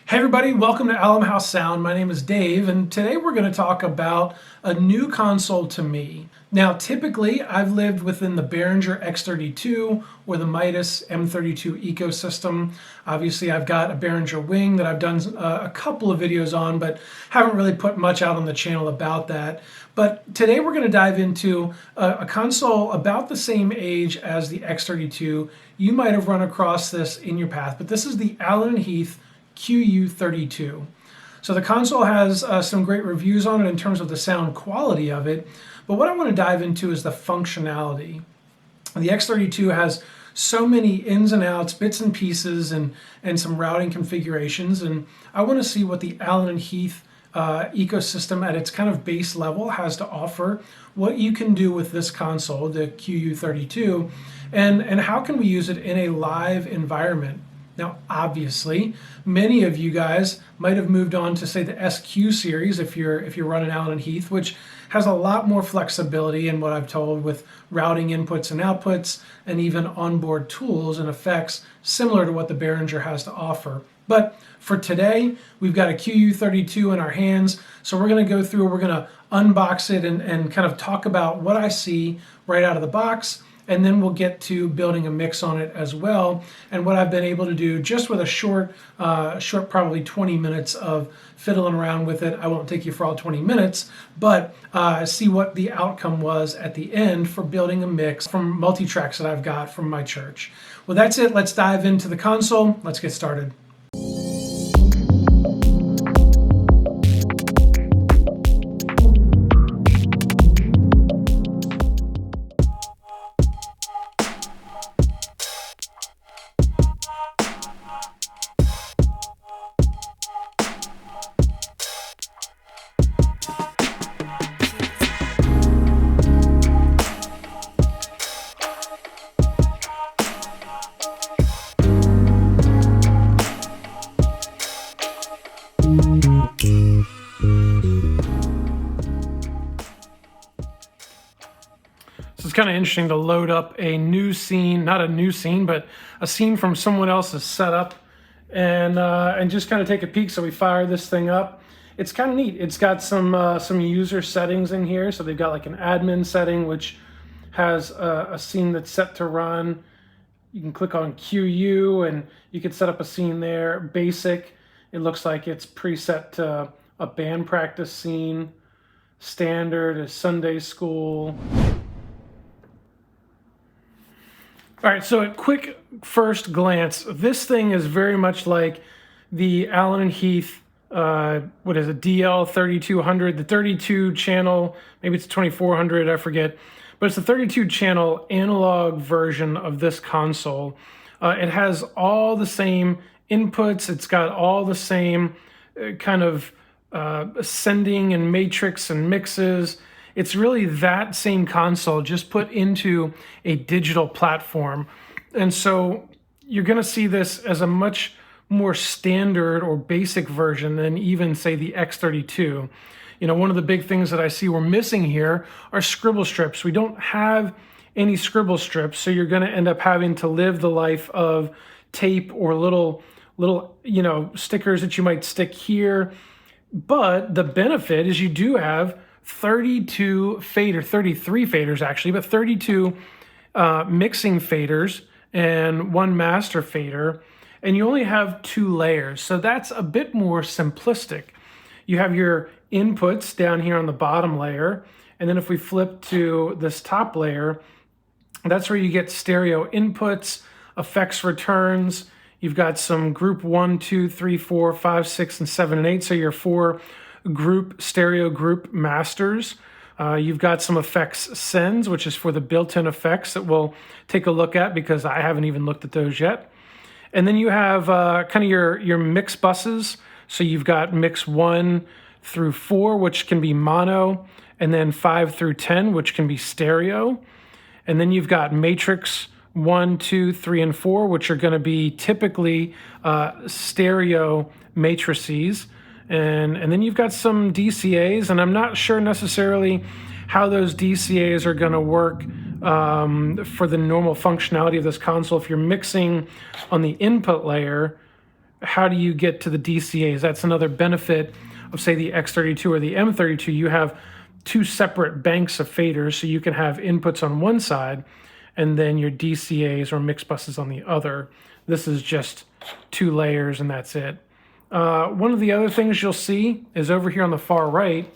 Hey everybody, welcome to Allen Heath Sound. My name is Dave, and today we're going to talk about a new console to me. Now, typically, I've lived within the Behringer X-32 or the Midas M32 ecosystem. Obviously, I've got a Behringer Wing that I've done a couple of videos on, but haven't really put much out on the channel about that. But today we're going to dive into a console about the same age as the X-32. You might have run across this in your path, but this is the Allen Heath QU-32. So the console has some great reviews on it in terms of the sound quality of it, but what I want to dive into is the functionality. The X-32 has so many ins and outs, bits and pieces, and some routing configurations, and I want to see what the Allen Heath ecosystem at its kind of base level has to offer, what you can do with this console, the QU-32, and how can we use it in a live environment. Now, obviously, many of you guys might have moved on to, say, the SQ series if you're running Allen Heath, which has a lot more flexibility in what I've told with routing inputs and outputs and even onboard tools and effects similar to what the Behringer has to offer. But for today, we've got a QU-32 in our hands, so we're going to go through, we're going to unbox it and kind of talk about what I see right out of the box. And then we'll get to building a mix on it as well, and what I've been able to do just with a short probably 20 minutes of fiddling around with it. I won't take you for all 20 minutes, but see what the outcome was at the end for building a mix from multi-tracks that I've got from my church. Well, that's it. Let's dive into the console. Let's get started. It's kind of interesting to load up a new scene, not a new scene, but a scene from someone else's setup, and just kind of take a peek. So we fire this thing up. It's kind of neat. It's got some user settings in here. So they've got like an admin setting, which has a scene that's set to run. You can click on QU, and you can set up a scene there. Basic, it looks like it's preset to a band practice scene. Standard is Sunday school. All right, so at quick first glance, this thing is very much like the Allen Heath, what is it, DL3200, the 32 channel, maybe it's 2400, I forget, but it's the 32 channel analog version of this console. It has all the same inputs, it's got all the same kind of ascending and matrix and mixes. It's really that same console just put into a digital platform. And so you're going to see this as a much more standard or basic version than even, say, the X-32. You know, one of the big things that I see we're missing here are scribble strips. We don't have any scribble strips, so you're going to end up having to live the life of tape or little stickers that you might stick here. But the benefit is you do have 33 faders actually, but 32 mixing faders and one master fader, and you only have 2 layers. So that's a bit more simplistic. You have your inputs down here on the bottom layer, and then if we flip to this top layer, that's where you get stereo inputs, effects returns. You've got some group 1, 2, 3, 4, 5, 6, and 7, and 8. So your 4 stereo group masters. You've got some effects sends, which is for the built-in effects that we'll take a look at because I haven't even looked at those yet. And then you have kind of your mix buses. So you've got mix 1 through 4, which can be mono, and then 5 through 10, which can be stereo. And then you've got matrix 1, 2, 3, and 4, which are going to be typically stereo matrices. And then you've got some DCAs, and I'm not sure necessarily how those DCAs are going to work for the normal functionality of this console. If you're mixing on the input layer, how do you get to the DCAs? That's another benefit of, say, the X32 or the M32. You have two separate banks of faders, so you can have inputs on one side and then your DCAs or mix buses on the other. This is just two layers and that's it. One of the other things you'll see is over here on the far right.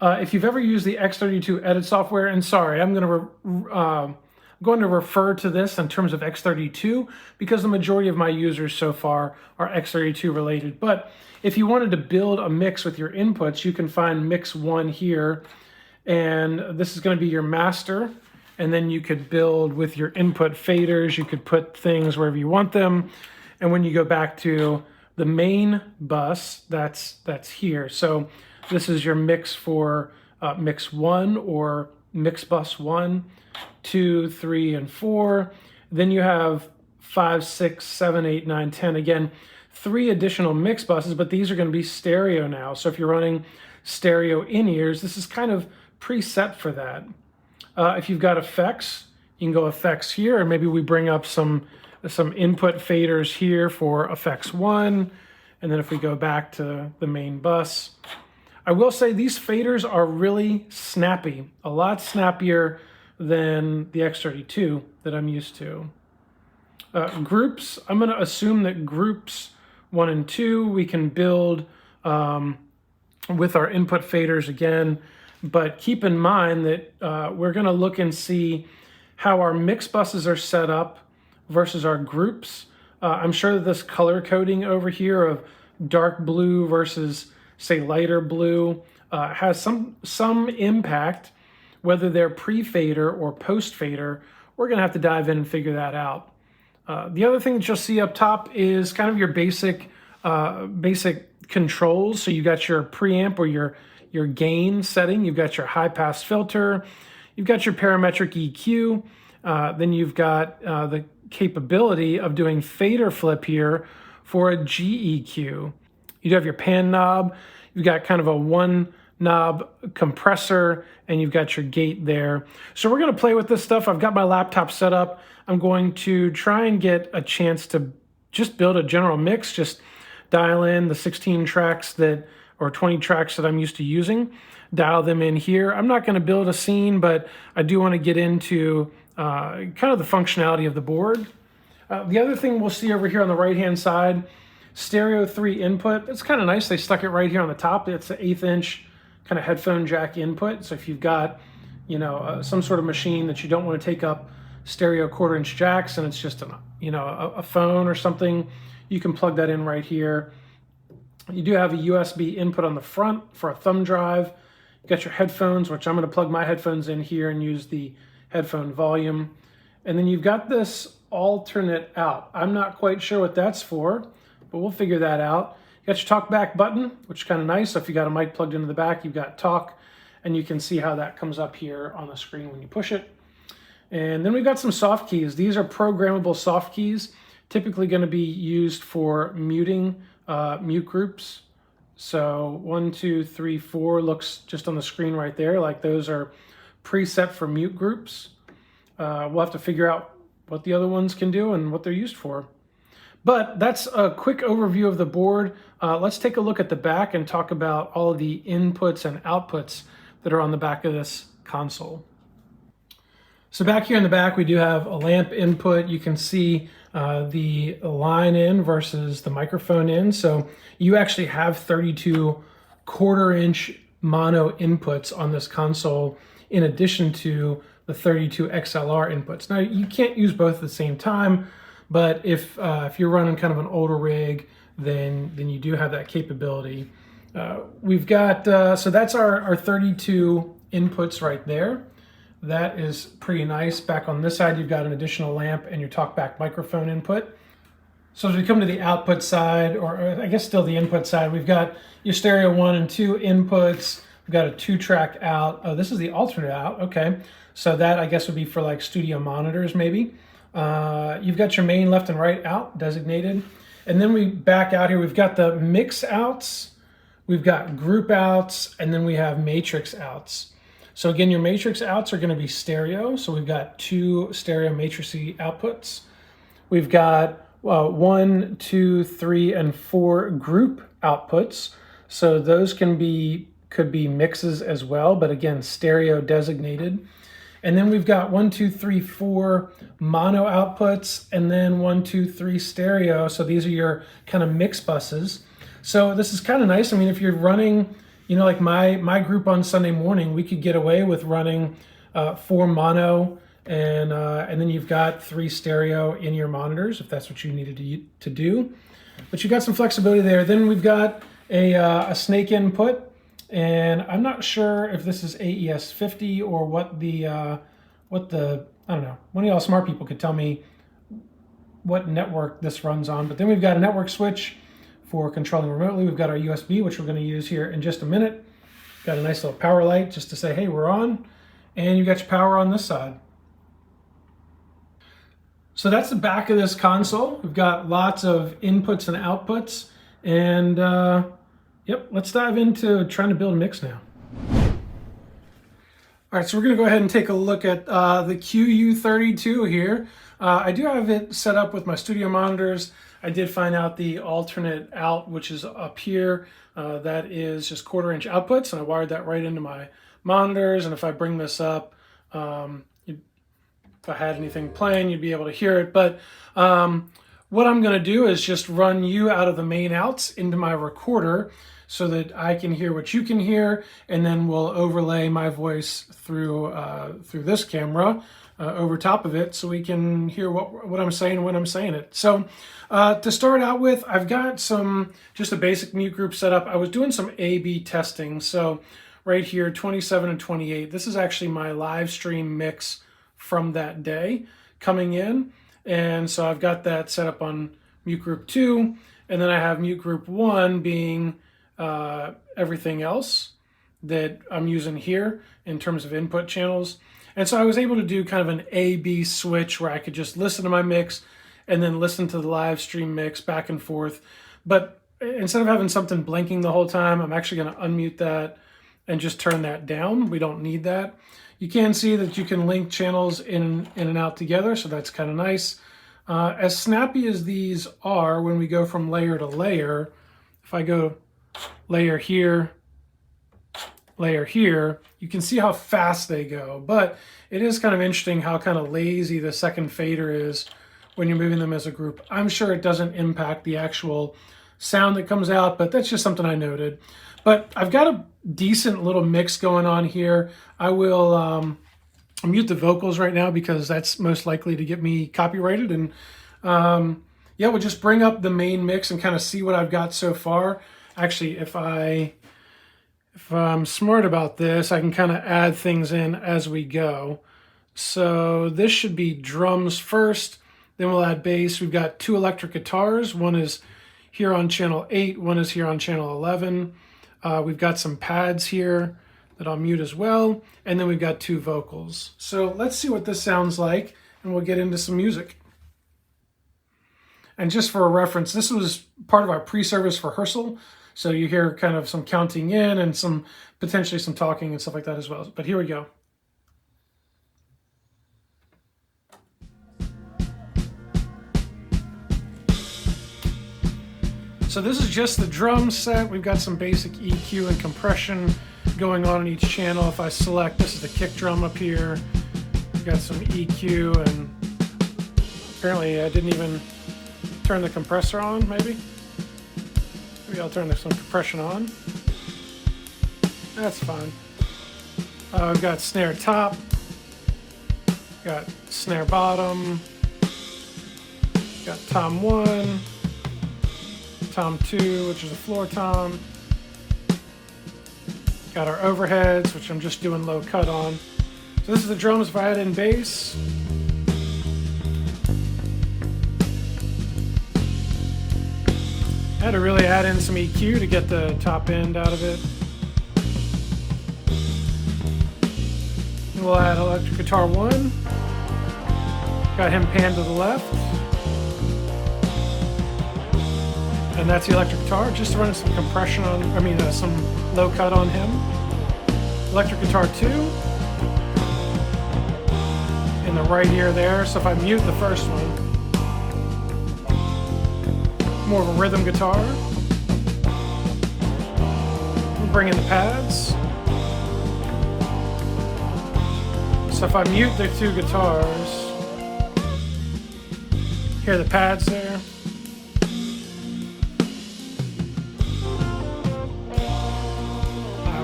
If you've ever used the X32 edit software, and sorry, I'm going to refer to this in terms of X32 because the majority of my users so far are X32 related. But if you wanted to build a mix with your inputs, you can find mix 1 here, and this is going to be your master. And then you could build with your input faders. You could put things wherever you want them. And when you go back to the main bus, that's here. So this is your mix for mix 1 or mix bus 1, 2, 3, and 4. Then you have 5, 6, 7, 8, 9, 10. Again, 3 additional mix buses, but these are going to be stereo now. So if you're running stereo in-ears, this is kind of preset for that. If you've got effects, you can go effects here, or maybe we bring up some input faders here for effects 1. And then if we go back to the main bus, I will say these faders are really snappy, a lot snappier than the X32 that I'm used to. Groups, I'm going to assume that groups 1 and 2 we can build with our input faders again, but keep in mind that we're going to look and see how our mix buses are set up versus our groups. I'm sure that this color coding over here of dark blue versus, say, lighter blue has some impact, whether they're pre-fader or post-fader. We're going to have to dive in and figure that out. The other thing that you'll see up top is kind of your basic controls. So you got your preamp or your gain setting. You've got your high-pass filter. You've got your parametric EQ. Then you've got the capability of doing fader flip here for a GEQ. You do have your pan knob. You've got kind of a one knob compressor, and you've got your gate there. So we're going to play with this stuff. I've got my laptop set up. I'm going to try and get a chance to just build a general mix, just dial in the 16 tracks or 20 tracks that I'm used to using, dial them in here. I'm not going to build a scene, but I do want to get into kind of the functionality of the board. The other thing we'll see over here on the right-hand side, stereo 3 input. It's kind of nice. They stuck it right here on the top. It's an 1/8 inch kind of headphone jack input. So if you've got, some sort of machine that you don't want to take up stereo 1/4 inch jacks and it's just a phone or something, you can plug that in right here. You do have a USB input on the front for a thumb drive. You got your headphones, which I'm going to plug my headphones in here and use the headphone volume. And then you've got this alternate out. I'm not quite sure what that's for, but we'll figure that out. You got your talk back button, which is kind of nice. So if you got a mic plugged into the back, you've got talk, and you can see how that comes up here on the screen when you push it. And then we've got some soft keys. These are programmable soft keys, typically going to be used for muting mute groups. So 1, 2, 3, 4 looks just on the screen right there like those are preset for mute groups. We'll have to figure out what the other ones can do and what they're used for. But that's a quick overview of the board. Let's take a look at the back and talk about all of the inputs and outputs that are on the back of this console. So back here in the back, we do have a lamp input. You can see the line in versus the microphone in. So you actually have 32 1/4 inch mono inputs on this console in addition to the 32 XLR inputs. Now you can't use both at the same time, but if you're running kind of an older rig, then you do have that capability. We've got, so that's our 32 inputs right there. That is pretty nice. Back on this side, you've got an additional lamp and your talkback microphone input. So as we come to the output side, or I guess still the input side, we've got your stereo 1 and 2 inputs. We've got a 2-track out. Oh, this is the alternate out. Okay. So that I guess would be for like studio monitors maybe. You've got your main left and right out designated. And then we back out here, we've got the mix outs, we've got group outs, and then we have matrix outs. So again, your matrix outs are going to be stereo. So we've got 2 stereo matrixy outputs. We've got 1, 2, 3, and 4 group outputs. So those could be mixes as well, but again, stereo designated. And then we've got 1, 2, 3, 4 mono outputs, and then 1, 2, 3 stereo. So these are your kind of mix buses. So this is kind of nice. I mean, if you're running, like my group on Sunday morning, we could get away with running 4 mono, and then you've got 3 stereo in your monitors if that's what you needed to do. But you've got some flexibility there. Then we've got a snake input. And I'm not sure if this is AES50 or what the I don't know. One of y'all smart people could tell me what network this runs on. But then we've got a network switch for controlling remotely. We've got our USB, which we're going to use here in just a minute. Got a nice little power light just to say, hey, we're on. And you've got your power on this side. So that's the back of this console. We've got lots of inputs and outputs. And yep, let's dive into trying to build a mix now. All right, so we're going to go ahead and take a look at the QU-32 here. I do have it set up with my studio monitors. I did find out the alternate out, which is up here. That is just 1/4-inch outputs, and I wired that right into my monitors. And if I bring this up, if I had anything playing, you'd be able to hear it. But what I'm going to do is just run you out of the main outs into my recorder so that I can hear what you can hear, and then we'll overlay my voice through this camera over top of it so we can hear what I'm saying when I'm saying it. So to start out with, I've got just a basic mute group set up. I was doing some A/B testing. So right here, 27 and 28, this is actually my live stream mix from that day coming in. And so I've got that set up on mute group 2, and then I have mute group 1 being everything else that I'm using here in terms of input channels. And so I was able to do kind of an A/B switch where I could just listen to my mix and then listen to the live stream mix back and forth. But instead of having something blinking the whole time, I'm actually going to unmute that and just turn that down. We don't need that. You can see that you can link channels in and out together, so that's kind of nice. As snappy as these are when we go from layer to layer, if I go layer here, you can see how fast they go. But it is kind of interesting how kind of lazy the second fader is when you're moving them as a group. I'm sure it doesn't impact the actual sound that comes out, but that's just something I noted. But I've got a decent little mix going on here. I will mute the vocals right now because that's most likely to get me copyrighted. And yeah, we'll just bring up the main mix and kind of see what I've got so far. Actually, if I'm smart about this, I can kind of add things in as we go. So this should be drums first, then we'll add bass. We've got 2 electric guitars. One is here on channel 8, one is here on channel 11. We've got some pads here that I'll mute as well. And then we've got 2 vocals. So let's see what this sounds like, and we'll get into some music. And just for a reference, this was part of our pre-service rehearsal. So you hear kind of some counting in and potentially some talking and stuff like that as well. But here we go. So this is just the drum set. We've got some basic EQ and compression going on in each channel. If I select, this is the kick drum up here. We've got some EQ, and apparently I didn't even turn the compressor on, maybe I'll turn some compression on. That's fine. We've got snare top, got snare bottom, got tom 1, tom 2, which is a floor tom. Got our overheads, which I'm just doing low cut on. So this is the drums if I add in bass. I had to really add in some EQ to get the top end out of it. And we'll add electric guitar 1. Got him panned to the left. And that's the electric guitar, just running some compression on, some low cut on him. Electric guitar 2. In the right ear there, so if I mute the first one, more of a rhythm guitar. We'll bring in the pads. So if I mute the two guitars, hear the pads there.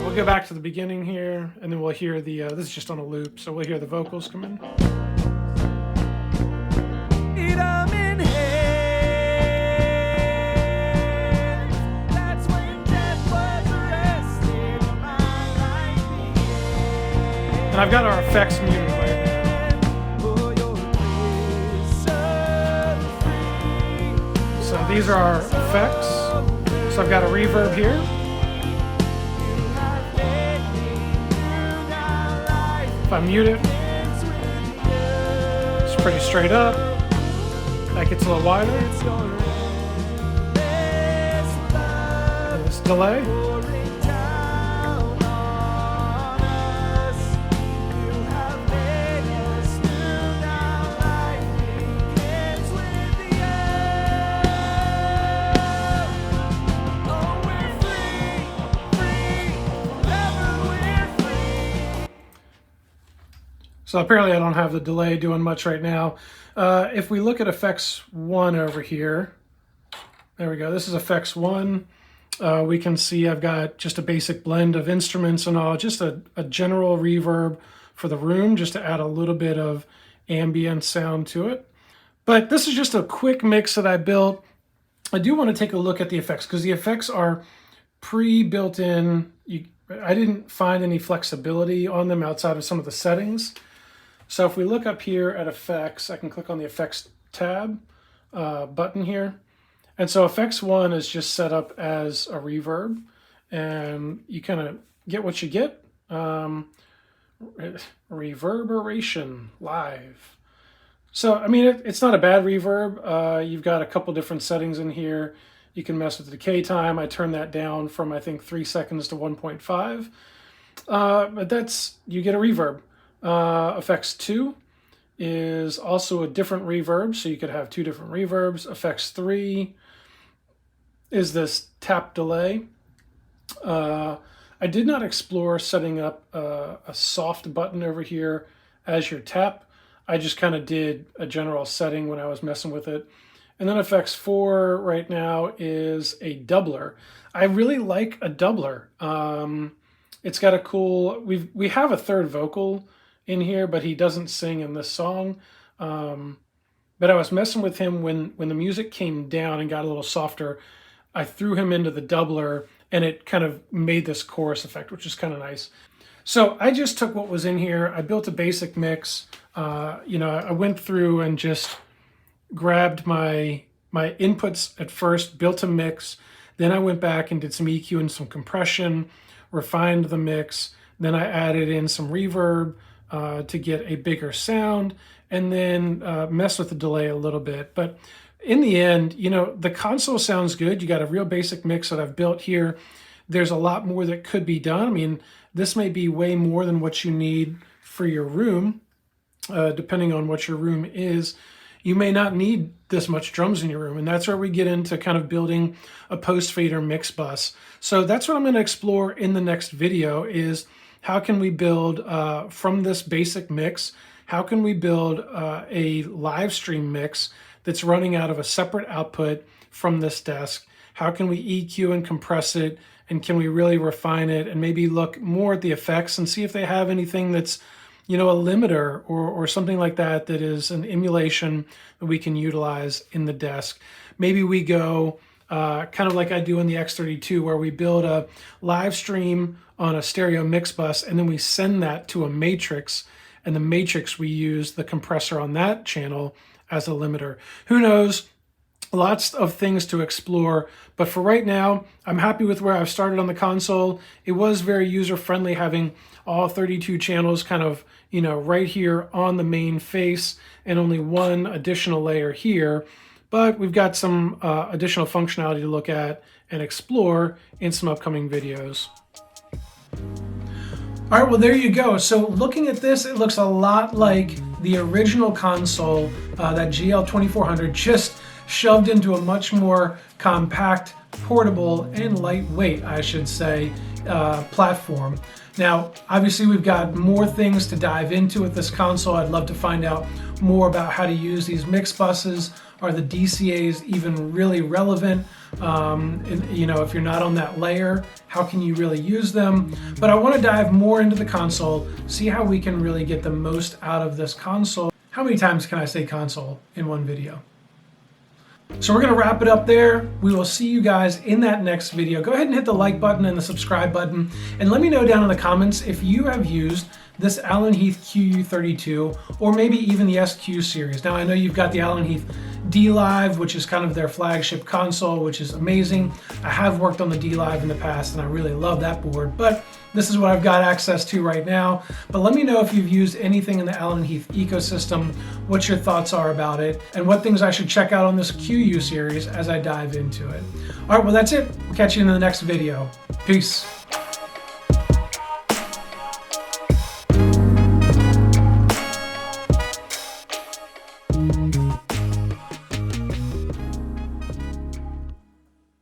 We'll go back to the beginning here, and then we'll hear the, this is just on a loop, so we'll hear the vocals come in. And I've got our effects muted right now. So these are our effects. So I've got a reverb here. If I mute it, it's pretty straight up. That gets a little wider. And this delay. So apparently I don't have the delay doing much right now. If we look at effects 1 over here, there we go, this is effects 1. We can see I've got just a basic blend of instruments and all, just a general reverb for the room, just to add a little bit of ambient sound to it. But this is just a quick mix that I built. I do want to take a look at the effects, because the effects are pre-built in. I didn't find any flexibility on them outside of some of the settings. So if we look up here at effects, I can click on the effects tab button here. And so effects 1 is just set up as a reverb, and you kind of get what you get. Reverberation live. So, I mean, it's not a bad reverb. You've got a couple different settings in here. You can mess with the decay time. I turned that down from, I think, 3 seconds to 1.5. But that's, you get a reverb. Effects 2 is also a different reverb, so you could have 2 different reverbs. Effects 3 is this tap delay. I did not explore setting up a soft button over here as your tap. I just kind of did a general setting when I was messing with it. And then effects 4 right now is a doubler. I really like a doubler. It's got a cool, we have a third vocal in here, but he doesn't sing in this song. But I was messing with him when the music came down and got a little softer. I threw him into the doubler, and it kind of made this chorus effect, which is kind of nice. So I just took what was in here. I built a basic mix. I went through and just grabbed my inputs at first, built a mix. Then I went back and did some EQ and some compression, refined the mix. Then I added in some reverb to get a bigger sound, and then mess with the delay a little bit. But in the end, the console sounds good. You got a real basic mix that I've built here. There's a lot more that could be done. I mean, this may be way more than what you need for your room, depending on what your room is. You may not need this much drums in your room, and that's where we get into kind of building a post-fader mix bus. So that's what I'm going to explore in the next video, is how can we build, from this basic mix, how can we build a live stream mix that's running out of a separate output from this desk? How can we EQ and compress it, and can we really refine it, and maybe look more at the effects and see if they have anything that's, a limiter or something like that is an emulation that we can utilize in the desk. Maybe we go kind of like I do in the X-32, where we build a live stream on a stereo mix bus, and then we send that to a matrix, and the matrix, we use the compressor on that channel as a limiter. Who knows? Lots of things to explore, but for right now, I'm happy with where I've started on the console. It was very user-friendly having all 32 channels kind of, right here on the main face, and only one additional layer here. But we've got some additional functionality to look at and explore in some upcoming videos. All right, well, there you go. So looking at this, it looks a lot like the original console, that GL2400, just shoved into a much more compact, portable, and lightweight, I should say, platform. Now, obviously we've got more things to dive into with this console. I'd love to find out more about how to use these mix buses. Are the DCAs even really relevant? If you're not on that layer, how can you really use them? But I want to dive more into the console, see how we can really get the most out of this console. How many times can I say console in one video? So we're going to wrap it up there. We will see you guys in that next video. Go ahead and hit the like button and the subscribe button, and let me know down in the comments if you have used this Allen Heath QU-32 or maybe even the SQ series. Now I know you've got the Allen Heath D-Live, which is kind of their flagship console, which is amazing. I have worked on the D-Live in the past and I really love that board, but this is what I've got access to right now. But let me know if you've used anything in the Allen Heath ecosystem, what your thoughts are about it, and what things I should check out on this QU series as I dive into it. All right, well that's it. We'll catch you in the next video. Peace.